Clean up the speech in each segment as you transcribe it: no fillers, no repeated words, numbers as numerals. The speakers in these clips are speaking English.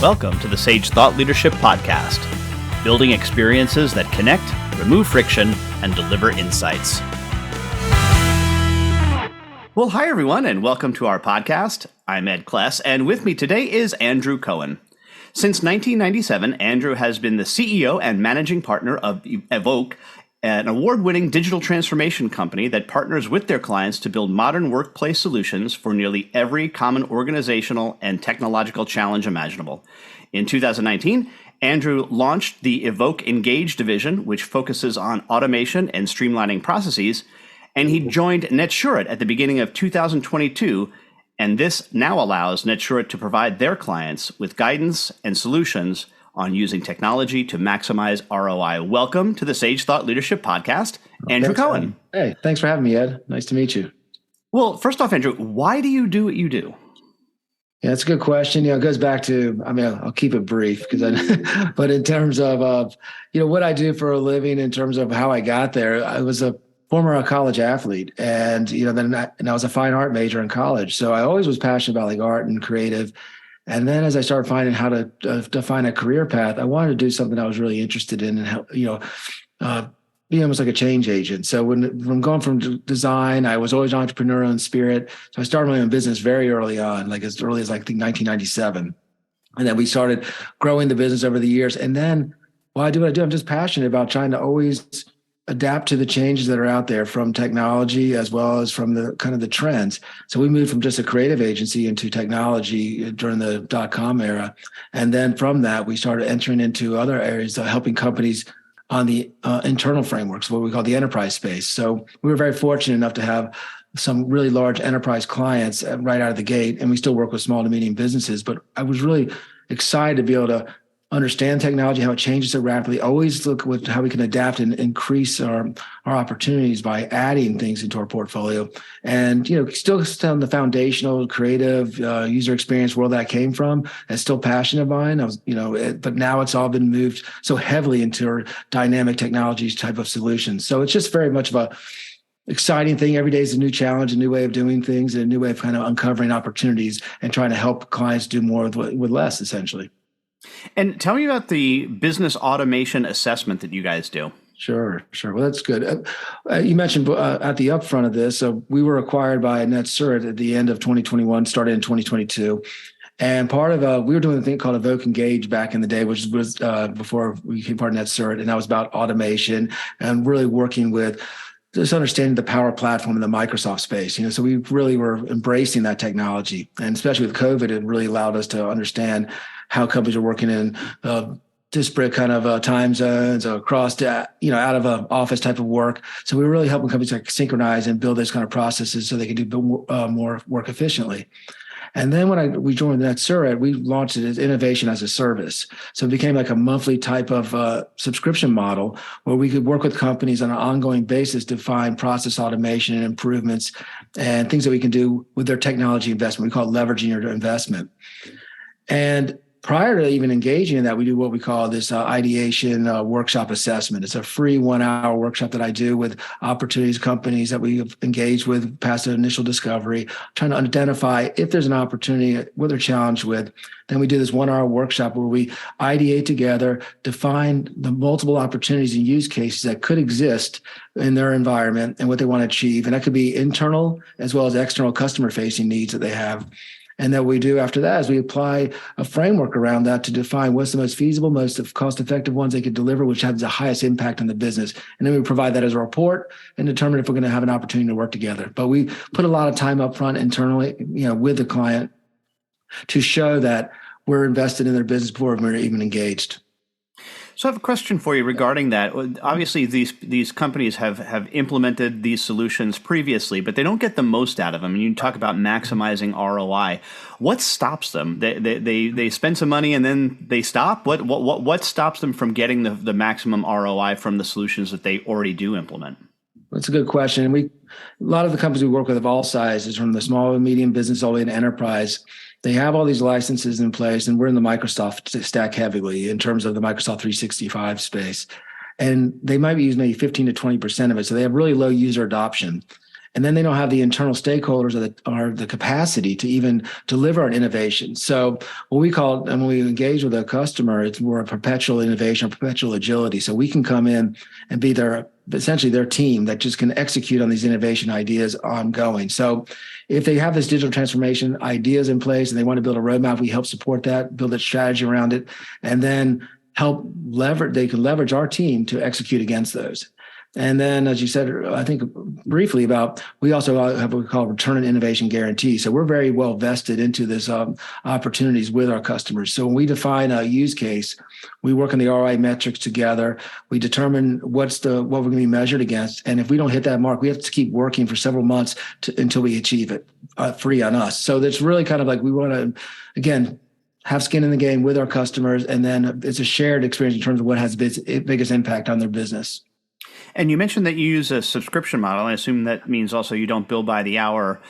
Welcome to the Sage Thought Leadership Podcast, building experiences that connect, remove friction, and deliver insights. Well, hi everyone, and welcome to our podcast. I'm Ed Kless, and with me today is Andrew Cohen. Since 1997, Andrew has been the CEO and managing partner of EVOKE, an award-winning digital transformation company that partners with their clients to build modern workplace solutions for nearly every common organizational and technological challenge imaginable. In 2019, Andrew launched the EVOKE Engage division, which focuses on automation and streamlining processes, and he joined Netsurit at the beginning of 2022, and this now allows Netsurit to provide their clients with guidance and solutions on using technology to maximize ROI. Welcome to the Sage Thought Leadership Podcast, Andrew Cohen. Hey, thanks for having me, Ed. Nice to meet you. Well, first off, Andrew, why do you do what you do? Yeah, that's a good question. It goes back to, I'll keep it brief but in terms of, what I do for a living, in terms of how I got there, I was a former college athlete, and, then I was a fine art major in college. So I always was passionate about art and creative. And then as I started finding how to define a career path, I wanted to do something I was really interested in and help, be almost like a change agent. So when going from design, I was always entrepreneurial in spirit. So I started my own business very early on, like as early as I think 1997. And then we started growing the business over the years. And then while I do what I do, I'm just passionate about trying to always adapt to the changes that are out there from technology as well as from the kind of the trends. So we moved from just a creative agency into technology during the .com era. And then from that, we started entering into other areas, helping companies on the internal frameworks, what we call the enterprise space. So we were very fortunate enough to have some really large enterprise clients right out of the gate. And we still work with small to medium businesses. But I was really excited to be able to understand technology, how it changes so rapidly, always look with how we can adapt and increase our opportunities by adding things into our portfolio. And, still on the foundational creative user experience world that I came from, that's still passion of mine. But now it's all been moved so heavily into our dynamic technologies type of solutions. So it's just very much of a exciting thing. Every day is a new challenge, a new way of doing things, and a new way of kind of uncovering opportunities and trying to help clients do more with less, essentially. And tell me about the business automation assessment that you guys do. Sure. Well, that's good. You mentioned at the upfront of this, so we were acquired by Netsurit at the end of 2021, started in 2022. And part of we were doing a thing called EVOKE Engage back in the day, which was before we became part of Netsurit. And that was about automation and really working with just understanding the Power Platform in the Microsoft space. So we really were embracing that technology. And especially with COVID, it really allowed us to understand how companies are working in disparate kind of time zones across, out of an office type of work. So we were really helping companies synchronize and build those kind of processes so they can do more work efficiently. And then when we joined Netsurit, we launched it as innovation as a service. So it became like a monthly type of subscription model where we could work with companies on an ongoing basis to find process automation and improvements and things that we can do with their technology investment. We call it leveraging your investment. And prior to even engaging in that, we do what we call this ideation workshop assessment. It's a free 1-hour workshop that I do with opportunities, companies that we have engaged with past the initial discovery, trying to identify if there's an opportunity, what they're challenged with. Then we do this 1-hour workshop where we ideate together, define the multiple opportunities and use cases that could exist in their environment and what they want to achieve. And that could be internal as well as external customer-facing needs that they have. And then we do after that is we apply a framework around that to define what's the most feasible, most cost-effective ones they could deliver, which has the highest impact on the business. And then we provide that as a report and determine if we're going to have an opportunity to work together. But we put a lot of time up front internally, with the client to show that we're invested in their business before we're even engaged. So I have a question for you regarding that. Obviously, these companies have implemented these solutions previously, but they don't get the most out of them. And you talk about maximizing ROI. What stops them? They spend some money and then they stop? What stops them from getting the maximum ROI from the solutions that they already do implement? That's a good question. And a lot of the companies we work with of all sizes, from the small and medium business all the way to enterprise, they have all these licenses in place, and we're in the Microsoft stack heavily in terms of the Microsoft 365 space. And they might be using maybe 15 to 20% of it. So they have really low user adoption. and then they don't have the internal stakeholders or the capacity to even deliver an innovation. So what we call, and when we engage with a customer, it's more a perpetual innovation, perpetual agility. So we can come in and be essentially their team that just can execute on these innovation ideas ongoing. So if they have this digital transformation ideas in place and they want to build a roadmap, we help support that, build a strategy around it, and then they can leverage our team to execute against those. And then, as you said, I think briefly we also have what we call return on innovation guarantee. So we're very well vested into this opportunities with our customers. So when we define a use case, we work on the ROI metrics together. We determine what we're going to be measured against. And if we don't hit that mark, we have to keep working for several months until we achieve it, free on us. So that's really kind of like we want to, again, have skin in the game with our customers. And then it's a shared experience in terms of what has the biggest impact on their business. And you mentioned that you use a subscription model. I assume that means also you don't bill by the hour.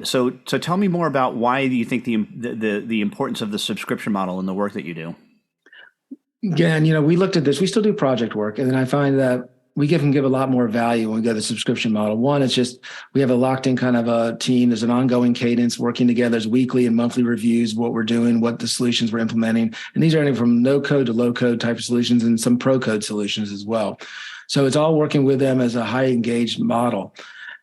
So tell me more about why do you think the importance of the subscription model in the work that you do? Again, we looked at this. We still do project work, and then I find that we can give a lot more value when we go to the subscription model. One, it's just we have a locked-in kind of a team. There's an ongoing cadence working together. There's weekly and monthly reviews, what we're doing, what the solutions we're implementing. And these are anything from no-code to low-code type of solutions and some pro-code solutions as well. So it's all working with them as a high engaged model.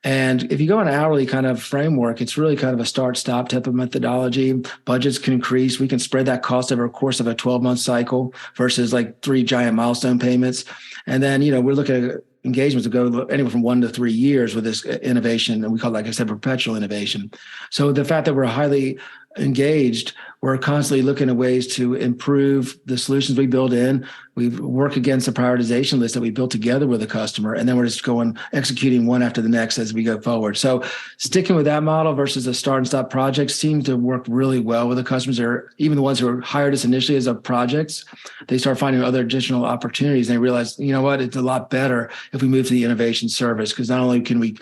And if you go on an hourly kind of framework, it's really kind of a start-stop type of methodology. Budgets can increase. We can spread that cost over a course of a 12-month cycle versus like 3 giant milestone payments. And then, we're looking at engagements that go anywhere from 1 to 3 years with this innovation. And we call it, like I said, perpetual innovation. So the fact that we're highly engaged, we're constantly looking at ways to improve the solutions we build in. We work against the prioritization list that we built together with the customer, and then we're just executing one after the next as we go forward. So sticking with that model versus a start and stop project seems to work really well with the customers. Or even the ones who hired us initially as projects, they start finding other additional opportunities, and they realize, it's a lot better if we move to the innovation service, because not only can we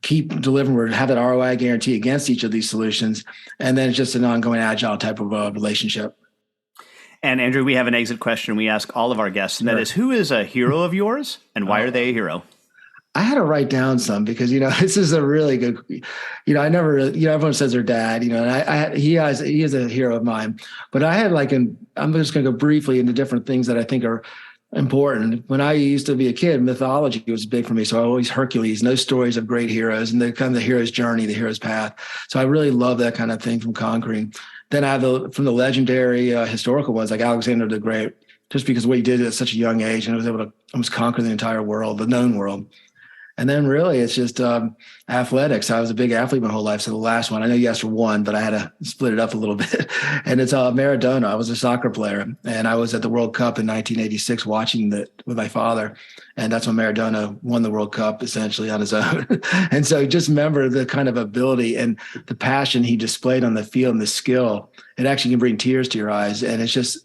keep delivering, we have that ROI guarantee against each of these solutions, and then it's just an ongoing agile type of relationship. And Andrew, we have an exit question we ask all of our guests, and that is, who is a hero of yours, and why are they a hero? I had to write down some because, this is a really good, I never, everyone says their dad, and he is a hero of mine, but I had I'm just going to go briefly into different things that I think are important. When I used to be a kid, mythology was big for me. So I always Hercules, and those stories of great heroes and the kind of the hero's journey, the hero's path. So I really love that kind of thing from conquering. Then I have from the legendary historical ones like Alexander the Great, just because of what he did at such a young age and was able to almost conquer the entire world, the known world. And then really it's just athletics. I was a big athlete my whole life. So the last one, I know you asked for one, but I had to split it up a little bit. And it's Maradona. I was a soccer player, and I was at the World Cup in 1986 watching it with my father. And that's when Maradona won the World Cup essentially on his own. And so just remember the kind of ability and the passion he displayed on the field and the skill. It actually can bring tears to your eyes. And it's just,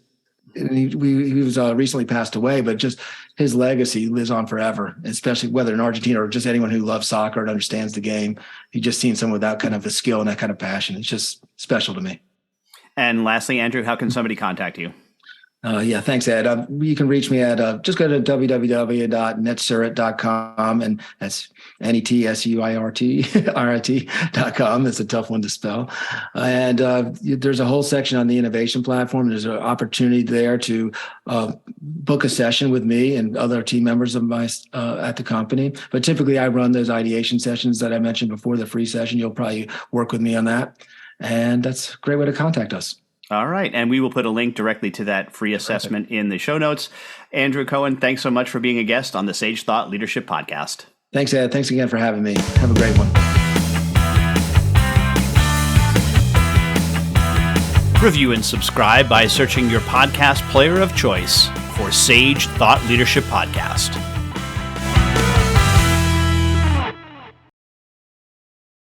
he was recently passed away, but just his legacy lives on forever, especially whether in Argentina or just anyone who loves soccer and understands the game. You just seen someone with that kind of a skill and that kind of passion. It's just special to me. And lastly, Andrew, how can somebody contact you? Thanks, Ed. You can reach me at just go to www.netsurit.com, and that's NETSUIRT.com. It's a tough one to spell. And there's a whole section on the innovation platform. There's an opportunity there to book a session with me and other team members of my at the company. But typically, I run those ideation sessions that I mentioned before, the free session. You'll probably work with me on that, and that's a great way to contact us. All right. And we will put a link directly to that free assessment in the show notes. Andrew Cohen, thanks so much for being a guest on the Sage Thought Leadership Podcast. Thanks, Ed. Thanks again for having me. Have a great one. Review and subscribe by searching your podcast player of choice for Sage Thought Leadership Podcast.